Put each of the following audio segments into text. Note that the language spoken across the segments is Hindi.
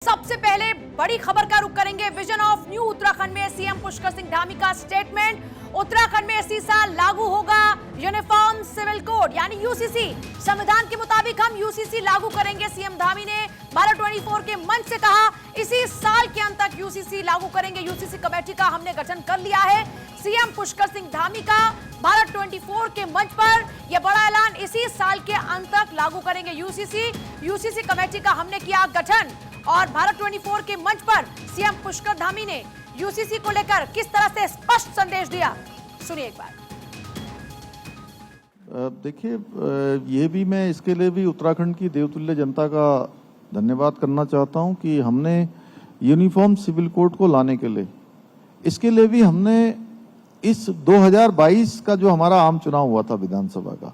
सबसे पहले बड़ी खबर का रुख करेंगे। विजन ऑफ न्यू उत्तराखंड में सीएम पुष्कर सिंह धामी का स्टेटमेंट। उत्तराखंड में इसी साल लागू होगा यूनिफॉर्म सिविल कोड यानी यूसीसी। संविधान के मुताबिक हम यूसीसी लागू करेंगे। सीएम धामी ने भारत 24 के मंच से कहा इसी साल के अंत तक यूसीसी लागू करेंगे। यूसीसी कमेटी का हमने गठन कर लिया है। सीएम पुष्कर सिंह धामी का भारत 24 के मंच पर यह बड़ा ऐलान, इसी साल के अंत तक लागू करेंगे यूसीसी कमेटी का हमने किया गठन। और भारत 24 के मंच पर सीएम पुष्कर धामी ने यूसीसी को लेकर किस तरह से स्पष्ट संदेश दिया, सुनिए एक बार। देखिए, ये भी मैं इसके लिए भी उत्तराखंड की देवतुल्य जनता का धन्यवाद करना चाहता हूं कि हमने यूनिफॉर्म सिविल कोड को लाने के लिए, इसके लिए भी हमने इस 2022 का जो हमारा आम चुनाव हुआ था विधानसभा का,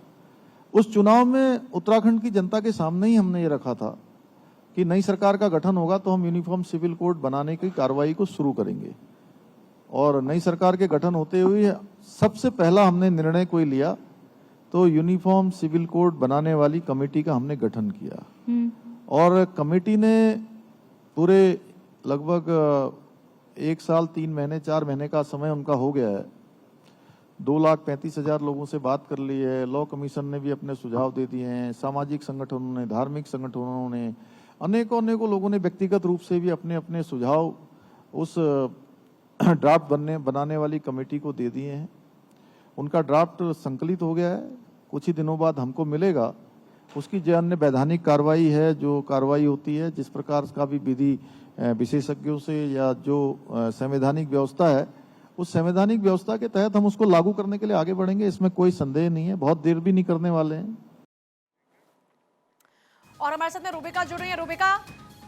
उस चुनाव में उत्तराखंड की जनता के सामने ही हमने ये रखा था कि नई सरकार का गठन होगा तो हम यूनिफॉर्म सिविल कोड बनाने की कार्रवाई को शुरू करेंगे। और नई सरकार के गठन होते हुए सबसे पहला हमने निर्णय कोई लिया तो यूनिफॉर्म सिविल कोड बनाने वाली कमेटी का हमने गठन किया। और कमेटी ने पूरे लगभग 1 साल 3 महीने 4 महीने का समय उनका हो गया है। 2,35,000 लोगों से बात कर ली है। लॉ कमीशन ने भी अपने सुझाव दे दिए हैं। सामाजिक संगठनों ने, धार्मिक संगठनों ने, अनेकों लोगों ने व्यक्तिगत रूप से भी अपने अपने सुझाव उस ड्राफ्ट बनाने वाली कमेटी को दे दिए हैं। उनका ड्राफ्ट संकलित हो गया है, कुछ ही दिनों बाद हमको मिलेगा। उसकी जो अन्य वैधानिक कार्रवाई है, जो कार्रवाई होती है, जिस प्रकार का भी विधि विशेषज्ञों से या जो संवैधानिक व्यवस्था है, उस संवैधानिक व्यवस्था के तहत हम उसको लागू करने के लिए आगे बढ़ेंगे। इसमें कोई संदेह नहीं है, बहुत देर भी नहीं करने वाले हैं। और हमारे साथ में रूबिका जुड़ रही है। रूबिका,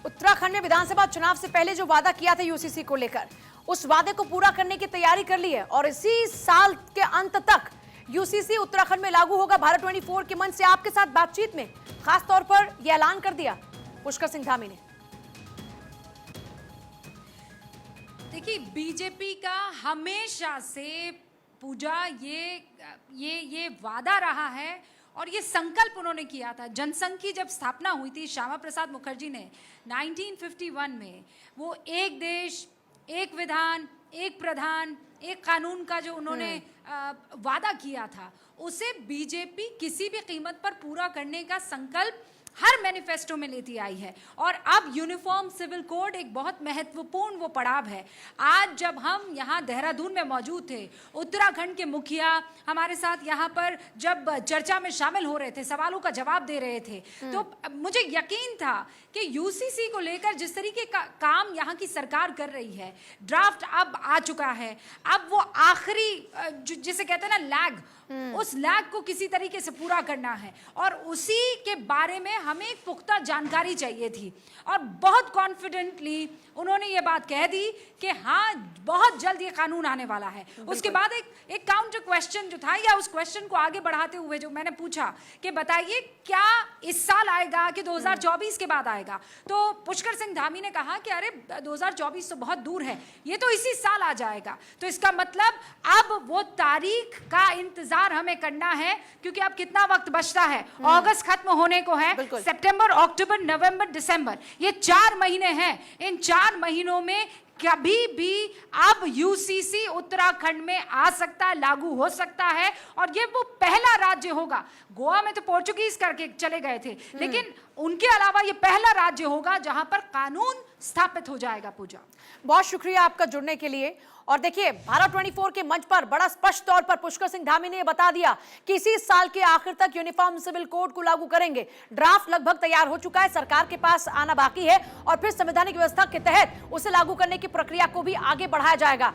उत्तराखंड में विधानसभा चुनाव से पहले जो वादा किया था यूसीसी को लेकर, उस वादे को पूरा करने की तैयारी कर ली है और इसी साल के अंत तक यूसीसी उत्तराखंड में लागू होगा। भारत 24 के मंच से आपके साथ बातचीत में खास तौर पर यह ऐलान कर दिया पुष्कर सिंह धामी ने। देखिए, बीजेपी का हमेशा से पूजा ये वादा रहा है और ये संकल्प उन्होंने किया था। जनसंघ की जब स्थापना हुई थी श्यामा प्रसाद मुखर्जी ने 1951 में, वो एक देश, एक विधान, एक प्रधान, एक कानून का जो उन्होंने वादा किया था, उसे बीजेपी किसी भी कीमत पर पूरा करने का संकल्प हर मैनिफेस्टो में लेती आई है। और अब यूनिफॉर्म सिविल कोड एक बहुत महत्वपूर्ण वो पड़ाव है। आज जब हम यहाँ देहरादून में मौजूद थे, उत्तराखंड के मुखिया हमारे साथ यहाँ पर जब चर्चा में शामिल हो रहे थे, सवालों का जवाब दे रहे थे, तो मुझे यकीन था कि यूसीसी को लेकर जिस तरीके का काम यहाँ की सरकार कर रही है, ड्राफ्ट अब आ चुका है। अब वो आखिरी जिसे कहते हैं ना लैग, उस लैग को किसी तरीके से पूरा करना है और उसी के बारे में हमें पुख्ता जानकारी चाहिए थी। और बहुत कॉन्फिडेंटली उन्होंने ये बात कह दी कि हाँ, बहुत जल्द ये कानून आने वाला है। उसके बाद एक काउंटर क्वेश्चन जो था, या उस क्वेश्चन को आगे बढ़ाते हुए जो मैंने पूछा कि बताइए क्या इस साल आएगा कि 2024 के बाद आएगा, तो पुष्कर सिंह धामी ने कहा कि अरे 2024 तो बहुत दूर है, ये तो इसी साल आ जाएगा। तो इसका मतलब अब वो तारीख का इंतजार हमें करना है, क्योंकि अब कितना वक्त बचता है, अगस्त खत्म होने को है, सितंबर, अक्टूबर, नवंबर, दिसंबर, ये 4 महीने हैं। इन 4 महीनों में कभी भी अब यूसीसी उत्तराखंड में आ सकता है, लागू हो सकता है। और ये वो पहला राज्य होगा, गोवा में तो पोर्चुगीज करके चले गए थे, लेकिन उनके अलावा ये पहला राज्य होगा जहां पर कानून स्थापित हो जाएगा। पूजा, बहुत शुक्रिया आपका जुड़ने के लिए। और देखिए, भारत 24 के मंच पर बड़ा स्पष्ट तौर पर पुष्कर सिंह धामी ने बता दिया कि इसी साल के आखिर तक यूनिफॉर्म सिविल कोड को लागू करेंगे। ड्राफ्ट लगभग तैयार हो चुका है, सरकार के पास आना बाकी है और फिर संवैधानिक व्यवस्था के तहत उसे लागू करने की प्रक्रिया को भी आगे बढ़ाया जाएगा।